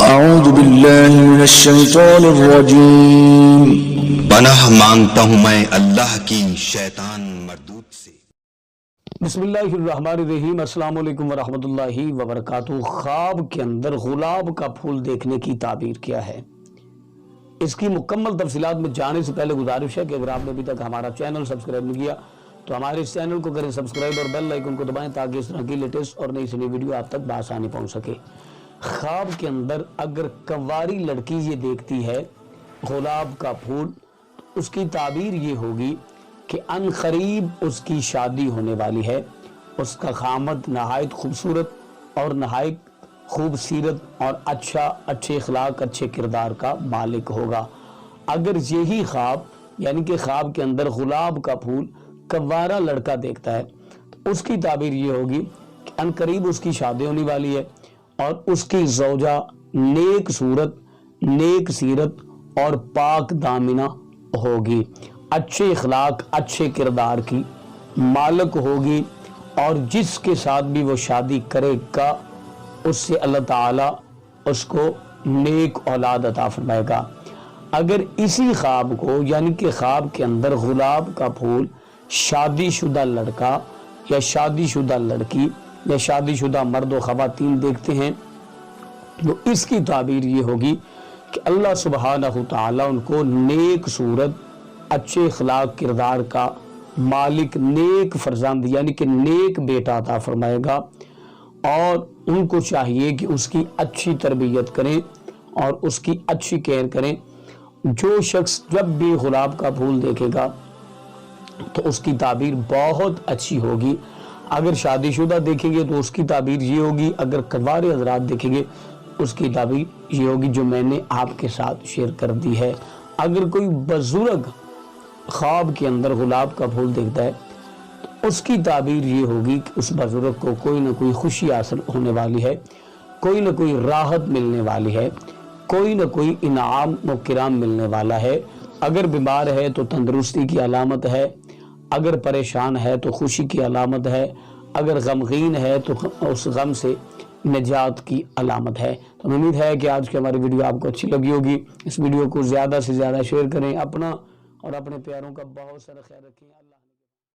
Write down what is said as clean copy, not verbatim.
اعوذ باللہ من الشیطان الرجیم۔ پناہ مانگتا ہوں میں اللہ کی شیطان مردود سے۔ بسم اللہ الرحمن الرحیم۔ السلام علیکم ورحمۃ اللہ وبرکاتہ۔ خواب کے اندر گلاب کا پھول دیکھنے کی تعبیر کیا ہے؟ اس کی مکمل تفصیلات میں جانے سے پہلے گزارش ہے کہ اگر آپ نے ابھی تک ہمارا چینل سبسکرائب نہیں کیا تو ہمارے اس چینل کو کریں سبسکرائب اور بیل آئیکن کو دبائیں تاکہ اس طرح کی لیٹسٹ اور نئی سے نئی ویڈیو آپ تک بآسانی پہنچ سکے۔ خواب کے اندر اگر کنواری لڑکی یہ دیکھتی ہے گلاب کا پھول، اس کی تعبیر یہ ہوگی کہ ان قریب اس کی شادی ہونے والی ہے۔ اس کا خامد نہایت خوبصورت اور نہایت خوب سیرت اور اچھے اخلاق اچھے کردار کا مالک ہوگا۔ اگر یہی خواب یعنی کہ خواب کے اندر گلاب کا پھول کنوارا لڑکا دیکھتا ہے تو اس کی تعبیر یہ ہوگی کہ ان قریب اس کی شادی ہونے والی ہے اور اس کی زوجہ نیک صورت نیک سیرت اور پاک دامنہ ہوگی، اچھے اخلاق اچھے کردار کی مالک ہوگی، اور جس کے ساتھ بھی وہ شادی کرے گا اس سے اللہ تعالیٰ اس کو نیک اولاد عطا فرمائے گا۔ اگر اسی خواب کو یعنی کہ خواب کے اندر گلاب کا پھول شادی شدہ لڑکا یا شادی شدہ لڑکی یا شادی شدہ مرد و خواتین دیکھتے ہیں تو اس کی تعبیر یہ ہوگی کہ اللہ سبحانہ تعالیٰ ان کو نیک صورت اچھے اخلاق کردار کا مالک نیک فرزند یعنی کہ نیک بیٹا عطا فرمائے گا، اور ان کو چاہیے کہ اس کی اچھی تربیت کریں اور اس کی اچھی کیئر کریں۔ جو شخص جب بھی گلاب کا پھول دیکھے گا تو اس کی تعبیر بہت اچھی ہوگی۔ اگر شادی شدہ دیکھیں گے تو اس کی تعبیر یہ ہوگی، اگر کنوارے حضرات دیکھیں گے اس کی تعبیر یہ ہوگی جو میں نے آپ کے ساتھ شیئر کر دی ہے۔ اگر کوئی بزرگ خواب کے اندر گلاب کا پھول دیکھتا ہے تو اس کی تعبیر یہ ہوگی کہ اس بزرگ کو کوئی نہ کوئی خوشی حاصل ہونے والی ہے، کوئی نہ کوئی راحت ملنے والی ہے، کوئی نہ کوئی انعام و کرام ملنے والا ہے۔ اگر بیمار ہے تو تندرستی کی علامت ہے، اگر پریشان ہے تو خوشی کی علامت ہے، اگر غمگین ہے تو اس غم سے نجات کی علامت ہے۔ تو امید ہے کہ آج کی ہماری ویڈیو آپ کو اچھی لگی ہوگی۔ اس ویڈیو کو زیادہ سے زیادہ شیئر کریں، اپنا اور اپنے پیاروں کا بہت سارا خیال رکھیں۔ اللہ